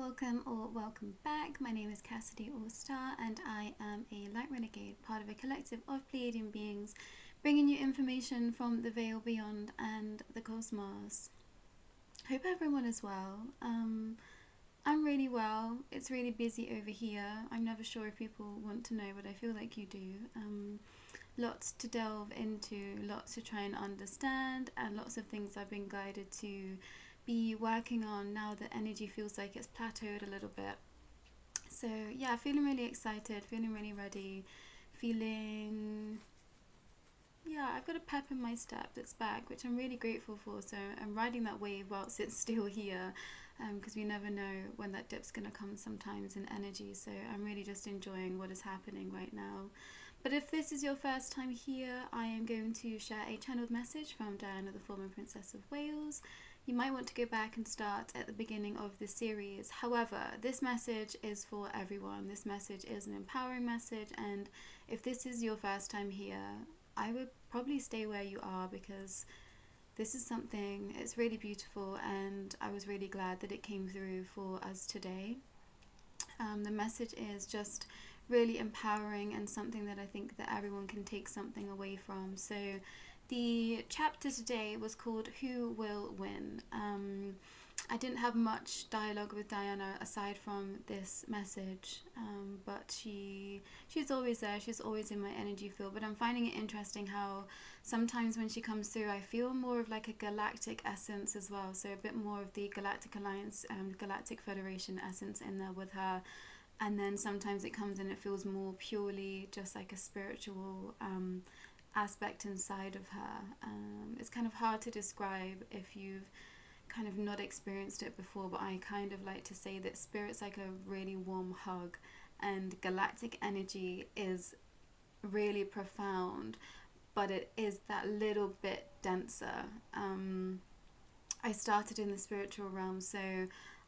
welcome or welcome back. My name is Cassidy or Starr, and I am a Light Renegade, part of a collective of Pleiadian beings, bringing you information from the veil beyond and the cosmos. Hope everyone is well. I'm really well. It's really busy over here. I'm never sure if people want to know, but I feel like you do. Lots to delve into, lots to try and understand, and lots of things I've been guided to be working on now that energy feels like it's plateaued a little bit. So yeah, feeling really excited, feeling really ready, feeling, yeah, I've got a pep in my step that's back, which I'm really grateful for. So I'm riding that wave whilst it's still here, because we never know when that dip's going to come sometimes in energy. So I'm really just enjoying what is happening right now. But if this is your first time here, I am going to share a channeled message from Diana, the former Princess of Wales. You might want to go back and start at the beginning of the series. However, this message is for everyone. This message is an empowering message, and if this is your first time here, I would probably stay where you are, because this is something, it's really beautiful, and I was really glad that it came through for us today. The message is just really empowering and something that I think that everyone can take something away from. So the chapter today was called Who Will Win? I didn't have much dialogue with Diana aside from this message, but she's always there, she's always in my energy field. But I'm finding it interesting how sometimes when she comes through, I feel more of like a galactic essence as well, so a bit more of the Galactic Alliance, Galactic Federation essence in there with her. And then sometimes it comes in, it feels more purely just like a spiritual aspect inside of her. It's kind of hard to describe if you've kind of not experienced it before, but I kind of like to say that spirit's like a really warm hug, and galactic energy is really profound, but it is that little bit denser. I started in the spiritual realm, so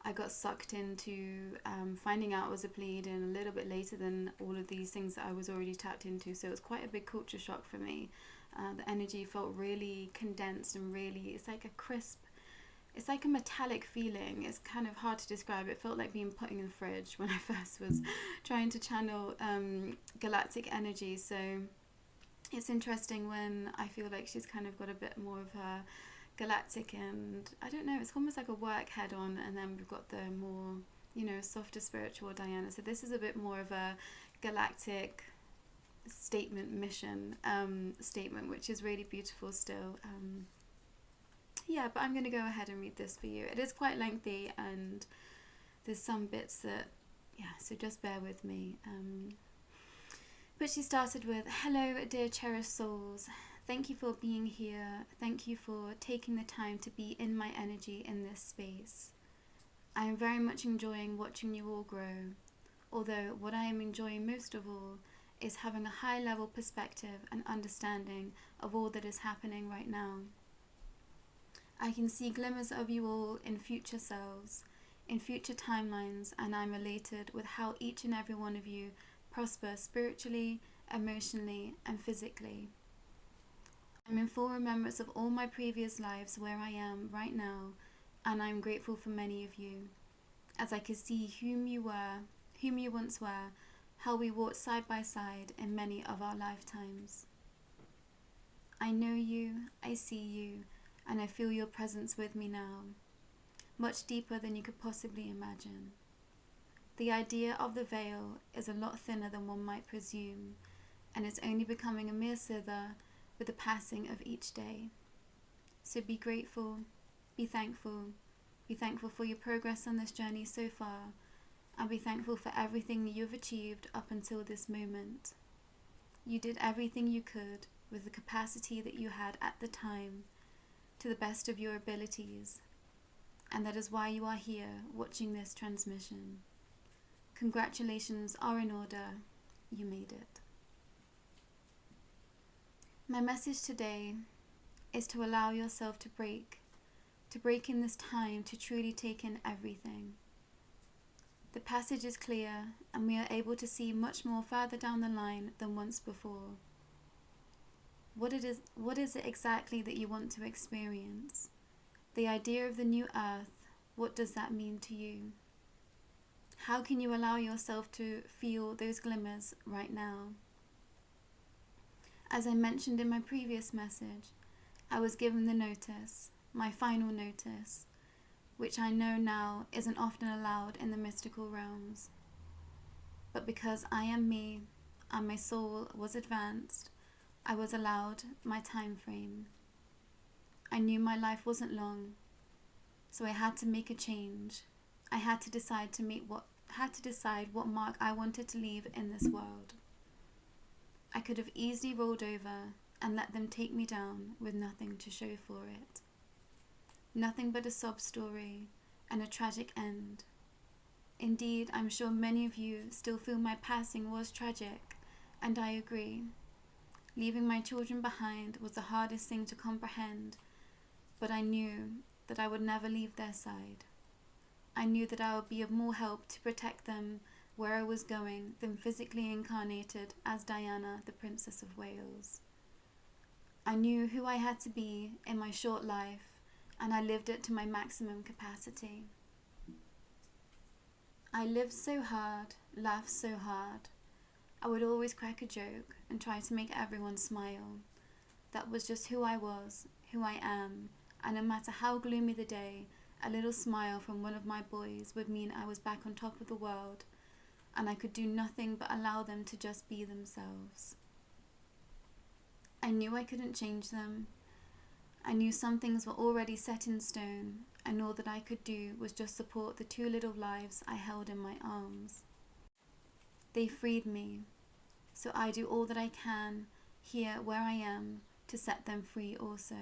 I got sucked into finding out I was a Pleiadian a little bit later than all of these things that I was already tapped into. So it was quite a big culture shock for me. The energy felt really condensed and really, it's like a crisp, it's like a metallic feeling. It's kind of hard to describe. It felt like being put in the fridge when I first was trying to channel galactic energy. So it's interesting when I feel like she's kind of got a bit more of her galactic, and I don't know, it's almost like a work head on, and then we've got the more, softer spiritual Diana. So this is a bit more of a galactic statement, mission statement, which is really beautiful still. Yeah, but I'm going to go ahead and read this for you. It is quite lengthy, and there's some bits that, yeah, so just bear with me. But she started with, "Hello, dear cherished souls. Thank you for being here. Thank you for taking the time to be in my energy in this space. I am very much enjoying watching you all grow, although what I am enjoying most of all is having a high-level perspective and understanding of all that is happening right now. I can see glimmers of you all in future selves, in future timelines, and I'm elated with how each and every one of you prosper spiritually, emotionally, and physically. I'm in full remembrance of all my previous lives where I am right now, and I'm grateful for many of you, as I could see whom you once were, how we walked side by side in many of our lifetimes. I know you, I see you, and I feel your presence with me now, much deeper than you could possibly imagine. The idea of the veil is a lot thinner than one might presume, and it's only becoming a mere slither with the passing of each day. So be grateful, be thankful for your progress on this journey so far, and be thankful for everything you've achieved up until this moment. You did everything you could with the capacity that you had at the time, to the best of your abilities, and that is why you are here watching this transmission. Congratulations are in order, you made it." My message today is to allow yourself to break in this time, to truly take in everything. The passage is clear, and we are able to see much more further down the line than once before. What is it exactly that you want to experience? The idea of the new earth, what does that mean to you? How can you allow yourself to feel those glimmers right now? As I mentioned in my previous message, I was given the notice, my final notice, which I know now isn't often allowed in the mystical realms. But because I am me and my soul was advanced, I was allowed my time frame. I knew my life wasn't long, so I had to make a change. I had to decide what mark I wanted to leave in this world. I could have easily rolled over and let them take me down with nothing to show for it. Nothing but a sob story and a tragic end. Indeed, I'm sure many of you still feel my passing was tragic, and I agree. Leaving my children behind was the hardest thing to comprehend, but I knew that I would never leave their side. I knew that I would be of more help to protect them where I was going than physically incarnated as Diana, the Princess of Wales. I knew who I had to be in my short life, and I lived it to my maximum capacity. I lived so hard, laughed so hard. I would always crack a joke and try to make everyone smile. That was just who I was, who I am, and no matter how gloomy the day, a little smile from one of my boys would mean I was back on top of the world, and I could do nothing but allow them to just be themselves. I knew I couldn't change them. I knew some things were already set in stone, and all that I could do was just support the two little lives I held in my arms. They freed me, so I do all that I can here where I am to set them free also.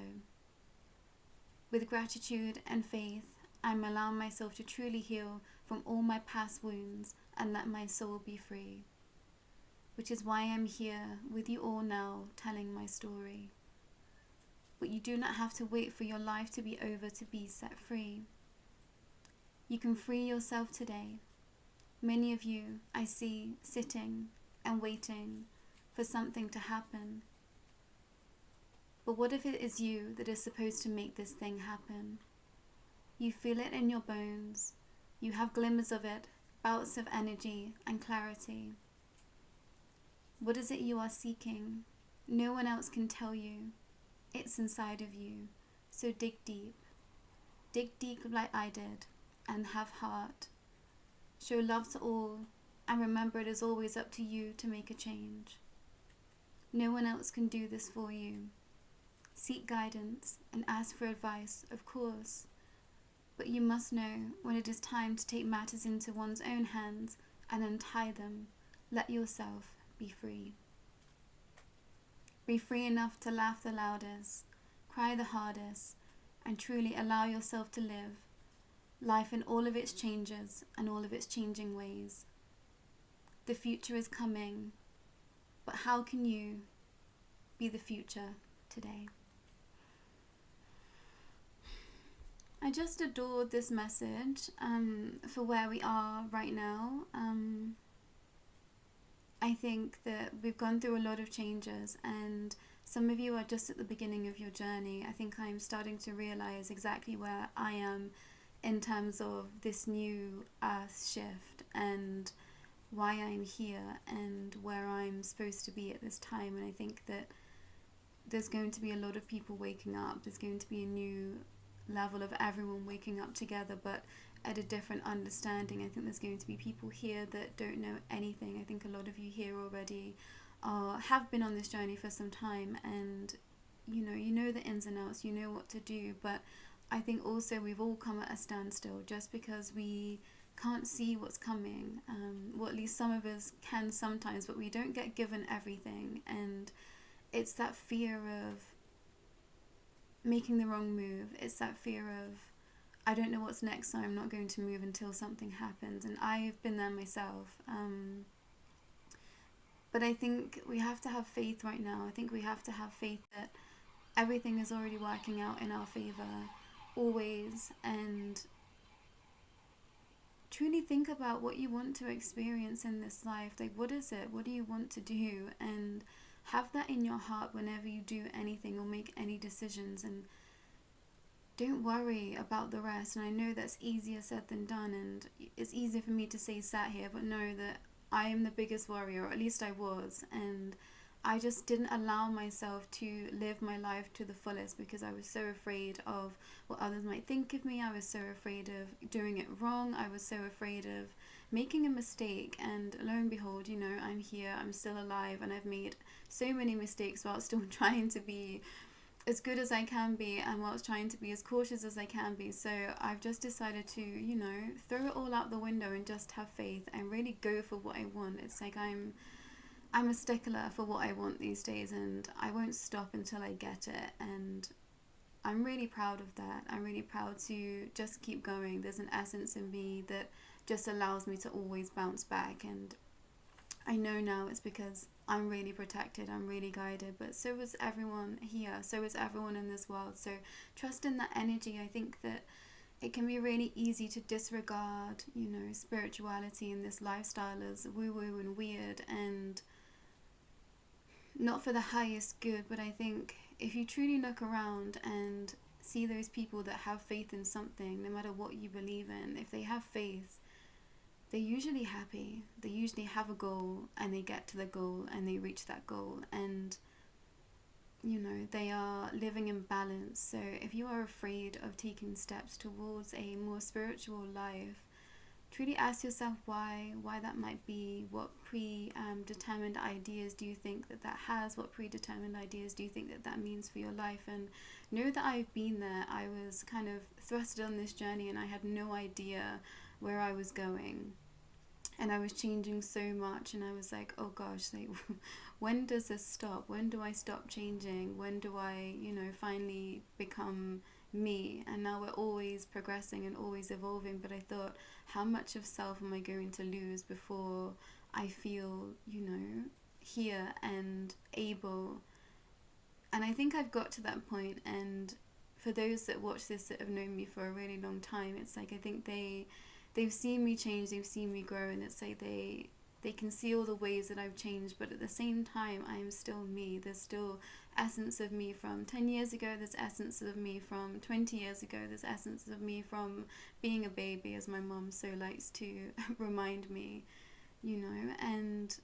With gratitude and faith, I'm allowing myself to truly heal from all my past wounds and let my soul be free. Which is why I'm here with you all now telling my story. But you do not have to wait for your life to be over to be set free. You can free yourself today. Many of you I see sitting and waiting for something to happen. But what if it is you that is supposed to make this thing happen? You feel it in your bones. You have glimmers of it, bouts of energy and clarity. What is it you are seeking? No one else can tell you. It's inside of you. So dig deep. Dig deep like I did, and have heart. Show love to all, and remember it is always up to you to make a change. No one else can do this for you. Seek guidance and ask for advice, of course, but you must know when it is time to take matters into one's own hands and untie them. Let yourself be free. Be free enough to laugh the loudest, cry the hardest, and truly allow yourself to live life in all of its changes and all of its changing ways. The future is coming, but how can you be the future today? I just adored this message for where we are right now. I think that we've gone through a lot of changes, and some of you are just at the beginning of your journey. I think I'm starting to realize exactly where I am in terms of this new earth shift and why I'm here and where I'm supposed to be at this time. And I think that there's going to be a lot of people waking up. There's going to be a new level of everyone waking up together, but at a different understanding. I think there's going to be people here that don't know anything. I think a lot of you here already have been on this journey for some time, and you know the ins and outs, you know what to do. But I think also we've all come at a standstill just because we can't see what's coming. Well, at least some of us can sometimes, but we don't get given everything, and it's that fear of making the wrong move. It's that fear of, I don't know what's next, so I'm not going to move until something happens. And I've been there myself. But I think we have to have faith right now. I think we have to have faith that everything is already working out in our favor, always. And truly think about what you want to experience in this life. Like, what is it? What do you want to do? And have that in your heart whenever you do anything or make any decisions. And don't worry about the rest. And I know that's easier said than done, and it's easier for me to say sat here, but know that I am the biggest worrier, or at least I was, and I just didn't allow myself to live my life to the fullest because I was so afraid of what others might think of me. I was so afraid of doing it wrong. I was so afraid of making a mistake. And lo and behold, I'm here, I'm still alive, and I've made so many mistakes while still trying to be as good as I can be, and whilst trying to be as cautious as I can be. So I've just decided to, throw it all out the window and just have faith and really go for what I want. It's like I'm a stickler for what I want these days, and I won't stop until I get it. And I'm really proud of that. I'm really proud to just keep going. There's an essence in me that just allows me to always bounce back, and I know now it's because I'm really protected, I'm really guided, but so is everyone here, so is everyone in this world. So trust in that energy. I think that it can be really easy to disregard, spirituality in this lifestyle as woo-woo and weird and not for the highest good. But I think if you truly look around and see those people that have faith in something, no matter what you believe in, if they have faith, they're usually happy. They usually have a goal, and they get to the goal, and they reach that goal, and they are living in balance. So if you are afraid of taking steps towards a more spiritual life, truly ask yourself why that might be. What predetermined ideas do you think that has? What predetermined ideas do you think that means for your life? And know that I've been there. I was kind of thrusted on this journey, and I had no idea where I was going, and I was changing so much, and I was like, oh gosh, like when does this stop? When do I stop changing? When do I finally become me? And now we're always progressing and always evolving, but I thought, how much of self am I going to lose before I feel here and able? And I think I've got to that point. And for those that watch this that have known me for a really long time, it's like I think they've seen me change, they've seen me grow, and it's like they can see all the ways that I've changed, but at the same time I am still me. There's still essence of me from 10 years ago, there's essence of me from 20 years ago, there's essence of me from being a baby, as my mom so likes to remind me, and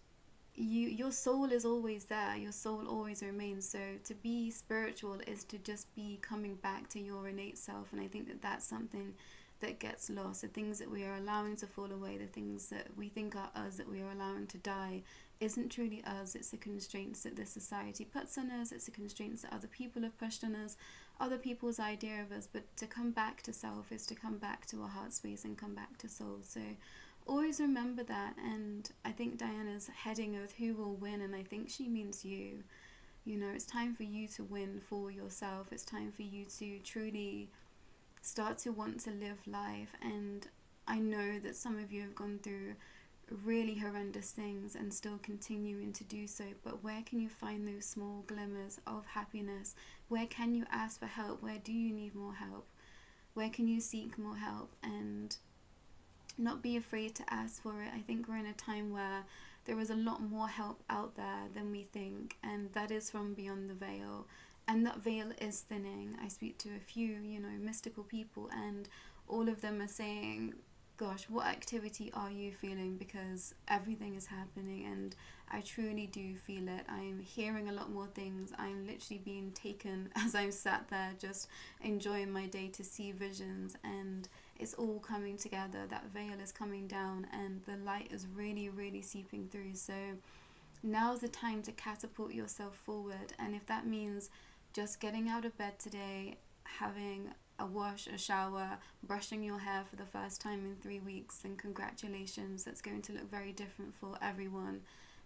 your soul is always there, your soul always remains. So to be spiritual is to just be coming back to your innate self, and I think that that's something that gets lost. The things that we are allowing to fall away, the things that we think are us, that we are allowing to die, isn't truly us. It's the constraints that this society puts on us, it's the constraints that other people have pushed on us, other people's idea of us. But to come back to self is to come back to our heart space and come back to soul. So always remember that. And I think Diana's heading with who will win, and I think she means you. It's time for you to win for yourself. It's time for you to truly start to want to live life. And I know that some of you have gone through really horrendous things and still continuing to do so, but where can you find those small glimmers of happiness? Where can you ask for help? Where do you need more help? Where can you seek more help? And not be afraid to ask for it. I think we're in a time where there is a lot more help out there than we think, and that is from beyond the veil. And that veil is thinning. I speak to a few, mystical people, and all of them are saying, gosh, what activity are you feeling? Because everything is happening, and I truly do feel it. I'm hearing a lot more things. I'm literally being taken as I'm sat there just enjoying my day to see visions, and it's all coming together. That veil is coming down, and the light is really, really seeping through. So now's the time to catapult yourself forward. And if that means just getting out of bed today, having a wash, a shower, brushing your hair for the first time in 3 weeks, then congratulations. That's going to look very different for everyone.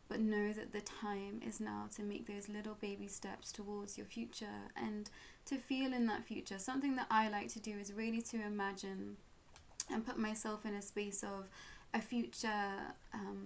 But know that the time is now to make those little baby steps towards your future and to feel in that future. Something that I like to do is really to imagine and put myself in a space of a future,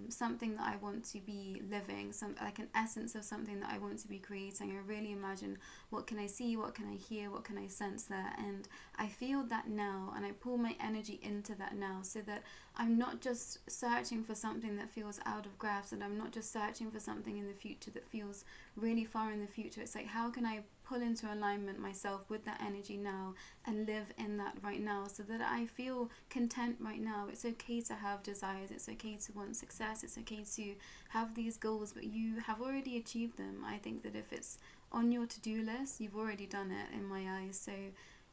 something that I want to be living, like an essence of something that I want to be creating. I really imagine, what can I see, what can I hear, what can I sense there, and I feel that now, and I pull my energy into that now, so that I'm not just searching for something that feels out of grasp, and I'm not just searching for something in the future that feels really far in the future. It's like, how can I pull into alignment myself with that energy now and live in that right now, so that I feel content right now. It's okay to have desires, it's okay to want success, it's okay to have these goals, but you have already achieved them. I think that if it's on your to-do list, you've already done it in my eyes. So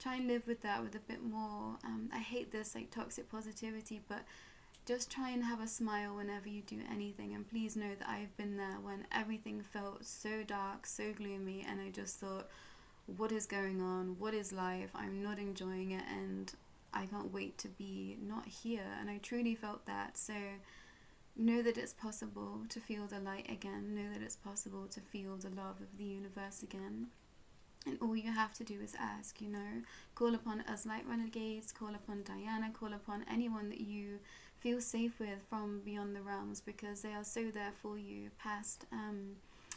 try and live with that with a bit more, I hate this like toxic positivity, but just try and have a smile whenever you do anything. And please know that I've been there when everything felt so dark, so gloomy, and I just thought, what is going on? What is life? I'm not enjoying it, and I can't wait to be not here. And I truly felt that. So know that it's possible to feel the light again. Know that it's possible to feel the love of the universe again. And all you have to do is ask, call upon us Light Renegades, call upon Diana, call upon anyone that you feel safe with from beyond the realms, because they are so there for you. Past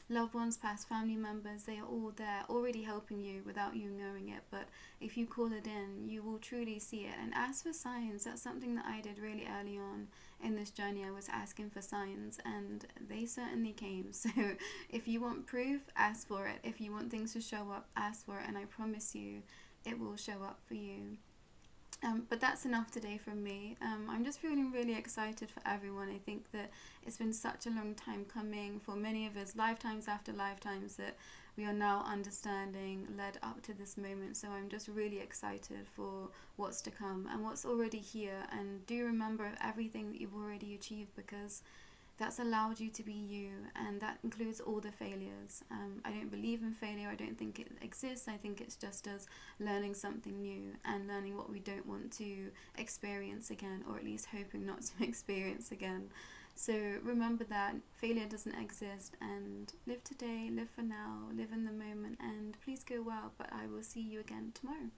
loved ones, past family members, they are all there already helping you without you knowing it. But if you call it in, you will truly see it. And ask for signs. That's something that I did really early on in this journey. I was asking for signs, and they certainly came. So if you want proof, ask for it. If you want things to show up, ask for it, and I promise you it will show up for you. But that's enough today from me. I'm just feeling really excited for everyone. I think that it's been such a long time coming for many of us, lifetimes after lifetimes, that we are now understanding led up to this moment. So I'm just really excited for what's to come and what's already here. And do remember everything that you've already achieved, because that's allowed you to be you, and that includes all the failures. I don't believe in failure. I don't think it exists. I think it's just us learning something new and learning what we don't want to experience again, or at least hoping not to experience again. So remember that failure doesn't exist, and live today, live for now, live in the moment, and please go well. But I will see you again tomorrow.